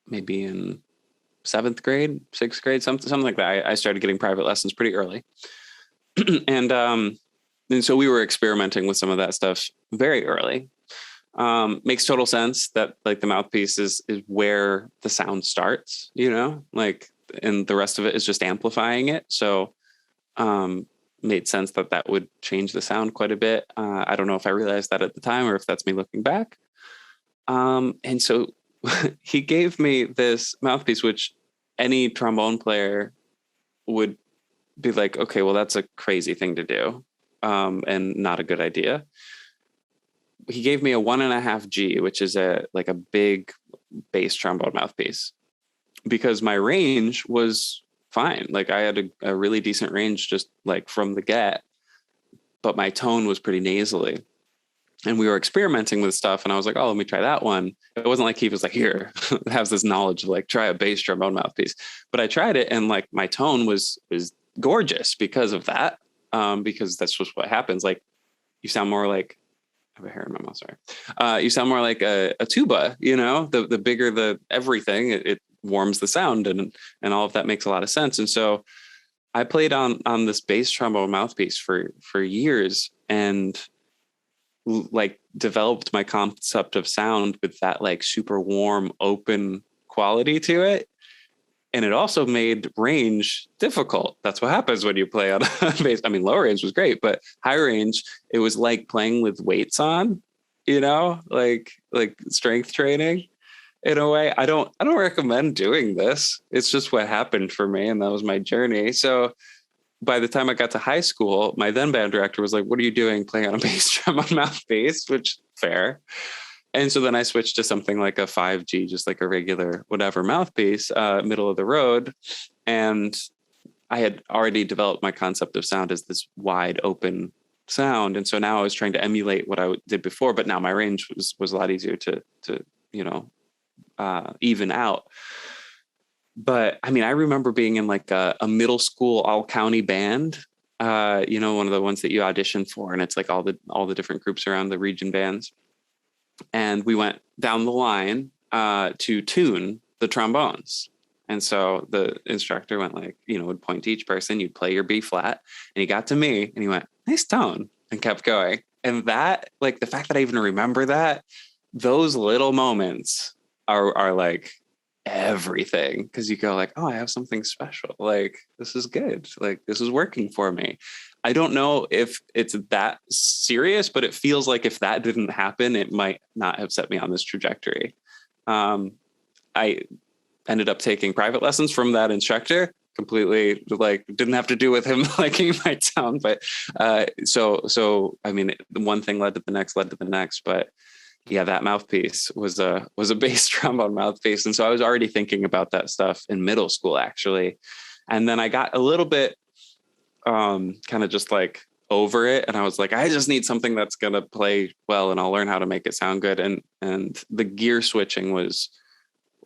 maybe in seventh grade, sixth grade, something like that. I started getting private lessons pretty early. And so we were experimenting with some of that stuff very early. Makes total sense that like the mouthpiece is where the sound starts, like, and the rest of it is just amplifying it. So made sense that would change the sound quite a bit. I don't know if I realized that at the time or if that's me looking back. And so he gave me this mouthpiece, which any trombone player would be like, okay, well, that's a crazy thing to do, and not a good idea. He gave me a 1.5G, which is a big bass trombone mouthpiece, because my range was fine. Like I had a really decent range just like from the get, but my tone was pretty nasally. And we were experimenting with stuff, and I was like, oh, let me try that one. It wasn't like he was like, here, has this knowledge of like, try a bass trombone mouthpiece. But I tried it, and like my tone was gorgeous because of that. Because that's just what happens. Like you sound more like, I have a hair in my mouth, sorry. You sound more like a tuba, the bigger the everything, it warms the sound, and all of that makes a lot of sense. And so I played on this bass trombone mouthpiece for years, and like developed my concept of sound with that like super warm, open quality to it. And it also made range difficult. That's what happens when you play on a bass. I mean, low range was great, but high range, it was like playing with weights on, like strength training in a way. I don't recommend doing this. It's just what happened for me, and that was my journey. So by the time I got to high school, my then band director was like, what are you doing playing on a bass drum on mouthpiece? Which fair. And so then I switched to something like a 5G, just like a regular whatever mouthpiece, middle of the road. And I had already developed my concept of sound as this wide open sound. And so now I was trying to emulate what I did before, but now my range was a lot easier to even out. But I mean, I remember being in like a middle school all county band, one of the ones that you audition for. And it's like all the different groups around the region bands. And we went down the line to tune the trombones. And so the instructor went like, would point to each person, you'd play your B flat, and he got to me and he went, nice tone, and kept going. And that, like the fact that I even remember that, those little moments are like everything, because you go like, oh, I have something special. Like, this is good. Like, this is working for me. I don't know if it's that serious, but it feels like if that didn't happen, it might not have set me on this trajectory. I ended up taking private lessons from that instructor, completely like didn't have to do with him liking my sound. But so I mean, one thing led to the next, but yeah, that mouthpiece was a bass trombone mouthpiece. And so I was already thinking about that stuff in middle school, actually. And then I got a little bit kind of just like over it. And I was like, I just need something that's going to play well, and I'll learn how to make it sound good. And the gear switching was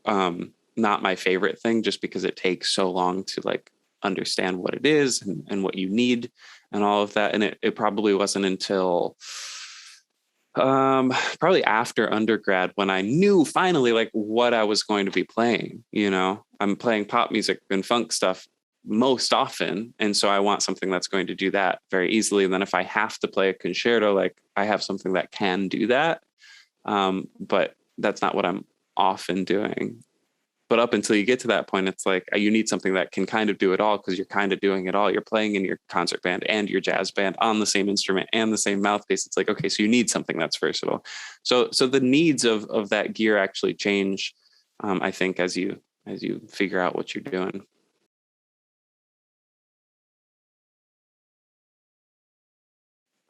not my favorite thing, just because it takes so long to like understand what it is and what you need and all of that. And it probably wasn't until probably after undergrad when I knew finally like what I was going to be playing. I'm playing pop music and funk stuff most often, and so I want something that's going to do that very easily. And then if I have to play a concerto, like I have something that can do that, but that's not what I'm often doing. But up until you get to that point, it's like you need something that can kind of do it all, because you're kind of doing it all. You're playing in your concert band and your jazz band on the same instrument and the same mouthpiece. It's like, okay, so you need something that's versatile. So the needs of that gear actually change, I think, as you figure out what you're doing.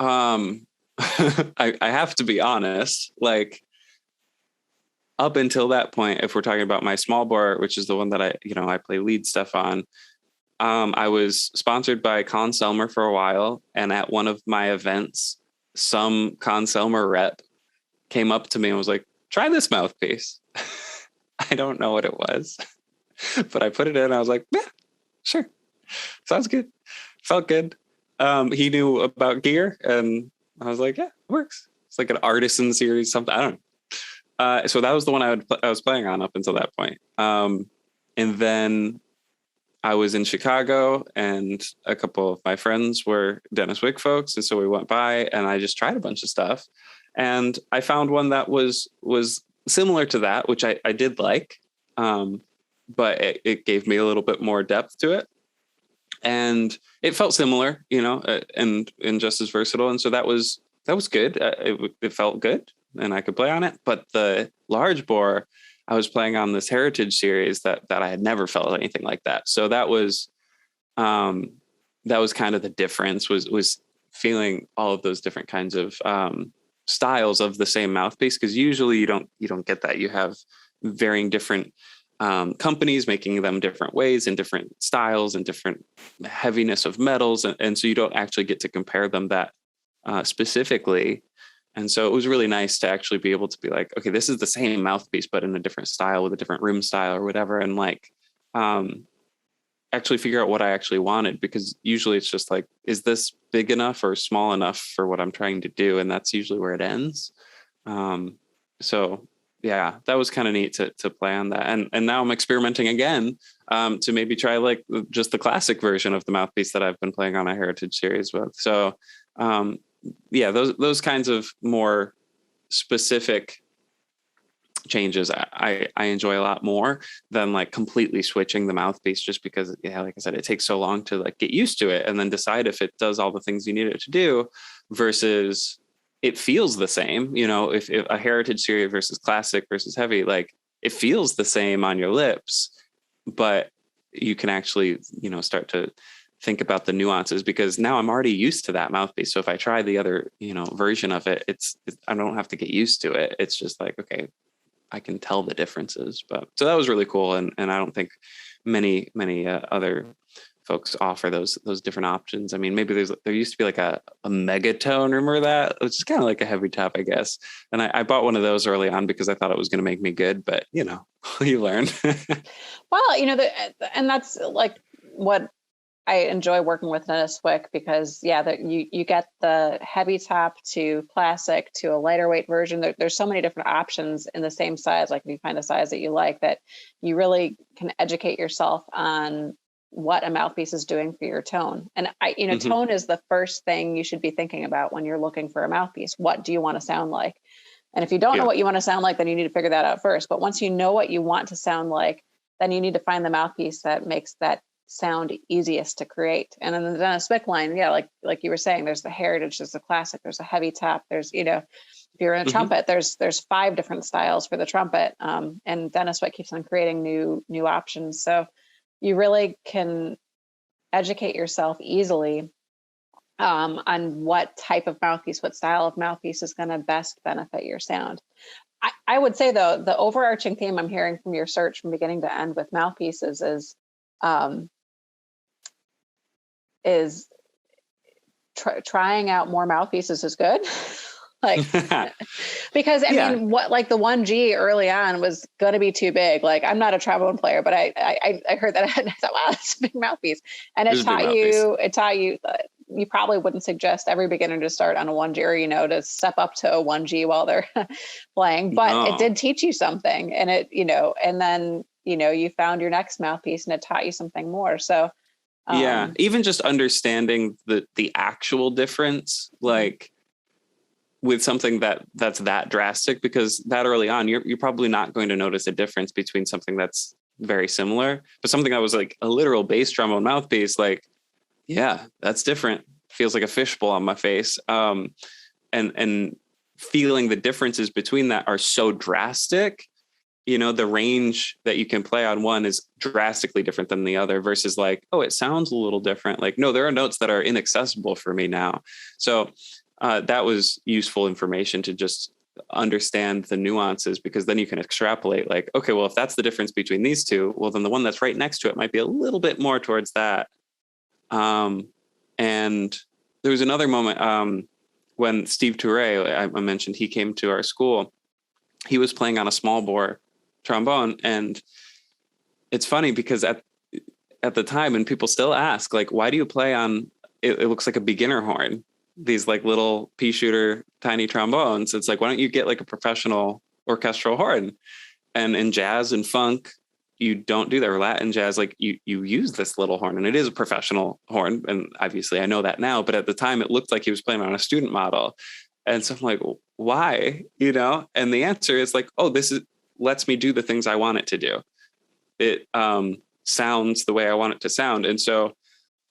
I have to be honest, like up until that point, if we're talking about my small bore, which is the one that I play lead stuff on, I was sponsored by Con Selmer for a while. And at one of my events, some Con Selmer rep came up to me and was like, try this mouthpiece. I don't know what it was, but I put it in. I was like, yeah, sure. Sounds good. Felt good. He knew about gear, and I was like, yeah, it works. It's like an artisan series, something. I don't know. So that was the one I was playing on up until that point. And then I was in Chicago, and a couple of my friends were Denis Wick folks. And so we went by and I just tried a bunch of stuff. And I found one that was similar to that, which I did like. But it gave me a little bit more depth to it. And it felt similar, and just as versatile. And so that was good. It felt good and I could play on it. But the large bore, I was playing on this Heritage series that I had never felt anything like that. So that was kind of the difference, was feeling all of those different kinds of styles of the same mouthpiece. Because usually you don't get that. You have varying different companies making them different ways and different styles and different heaviness of metals. And so you don't actually get to compare them that specifically. And so it was really nice to actually be able to be like, okay, this is the same mouthpiece, but in a different style with a different rim style or whatever. And like, actually figure out what I actually wanted, because usually it's just like, is this big enough or small enough for what I'm trying to do? And that's usually where it ends. So yeah, that was kind of neat to play on that. And now I'm experimenting again, to maybe try like just the classic version of the mouthpiece that I've been playing on a Heritage series with. So, yeah, those kinds of more specific changes I enjoy a lot more than like completely switching the mouthpiece, just because, yeah, like I said, it takes so long to like get used to it and then decide if it does all the things you need it to do, versus it feels the same. If a Heritage series versus classic versus heavy, like it feels the same on your lips, but you can actually, start to think about the nuances, because now I'm already used to that mouthpiece. So if I try the other, version of it, I don't have to get used to it. It's just like, okay, I can tell the differences. But so that was really cool. And I don't think many other folks offer those different options. I mean, maybe there used to be like a megatone, remember that? Which is kind of like a heavy top, I guess. And I bought one of those early on because I thought it was going to make me good, but you learn. Well, and that's like what I enjoy working with Denis Wick, because you get the heavy top to classic to a lighter weight version. There's so many different options in the same size. Like if you find a size that you like, that you really can educate yourself on what a mouthpiece is doing for your tone. And tone is the first thing you should be thinking about when you're looking for a mouthpiece. What do you want to sound like? And if you don't know what you want to sound like, then you need to figure that out first. But once you know what you want to sound like, then you need to find the mouthpiece that makes that sound easiest to create. And in the Denis Wick line, like you were saying, there's the Heritage, there's the classic, there's a heavy top, there's if you're in a trumpet, there's 5 different styles for the trumpet, and Denis Wick keeps on creating new options. So you really can educate yourself easily on what type of mouthpiece, what style of mouthpiece is going to best benefit your sound. I would say though, the overarching theme I'm hearing from your search from beginning to end with mouthpieces is trying out more mouthpieces is good. Like, because I mean, what, like the 1G early on was going to be too big. Like, I'm not a trombone player, but I heard that and I thought, wow, that's a big mouthpiece. And it taught you, you probably wouldn't suggest every beginner to start on a 1G or, to step up to a 1G while they're playing, but it did teach you something, and it, and then, you found your next mouthpiece and it taught you something more. So, even just understanding the actual difference, like, with something that's that drastic, because that early on, you're probably not going to notice a difference between something that's very similar, but something that was like a literal bass trombone mouthpiece, like, yeah, that's different. Feels like a fishbowl on my face. And feeling the differences between that are so drastic, the range that you can play on one is drastically different than the other, versus like, oh, it sounds a little different. Like, no, there are notes that are inaccessible for me now. So that was useful information to just understand the nuances, because then you can extrapolate like, okay, well, if that's the difference between these two, well, then the one that's right next to it might be a little bit more towards that. And there was another moment when Steve Touré, I mentioned, he came to our school. He was playing on a small bore trombone. And it's funny because at the time, and people still ask, like, why do you play on, it looks like a beginner horn, these like little pea shooter tiny trombones? It's like, why don't you get like a professional orchestral horn. And in jazz and funk, you don't do that. Or Latin jazz, like you use this little horn, and it is a professional horn. And obviously I know that now, but at the time it looked like he was playing on a student model. And so I'm like, why? And the answer is like, oh, lets me do the things I want it to do. It sounds the way I want it to sound. And so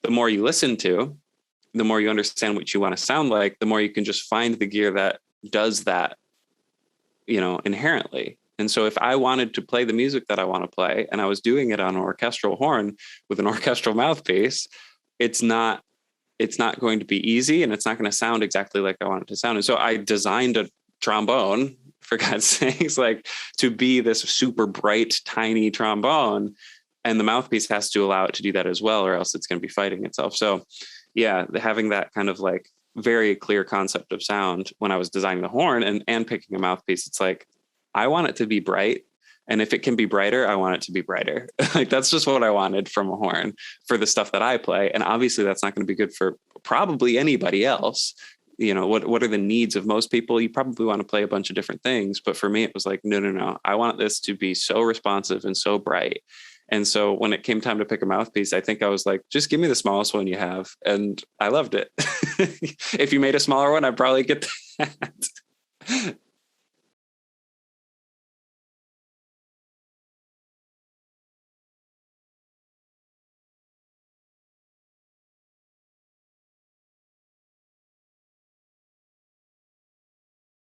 the more you listen to, the more you understand what you want to sound like, the more you can just find the gear that does that, inherently. And so if I wanted to play the music that I want to play, and I was doing it on an orchestral horn with an orchestral mouthpiece, it's not going to be easy, and it's not going to sound exactly like I want it to sound. And so I designed a trombone, for God's sakes, like to be this super bright, tiny trombone. And the mouthpiece has to allow it to do that as well, or else it's going to be fighting itself. So yeah, having that kind of like very clear concept of sound when I was designing the horn and picking a mouthpiece, it's like, I want it to be bright. And if it can be brighter, I want it to be brighter. Like that's just what I wanted from a horn for the stuff that I play. And obviously that's not going to be good for probably anybody else. What are the needs of most people? You probably want to play a bunch of different things. But for me, it was like, no. I want this to be so responsive and so bright. And so when it came time to pick a mouthpiece, I think I was like, just give me the smallest one you have. And I loved it. If you made a smaller one, I'd probably get that.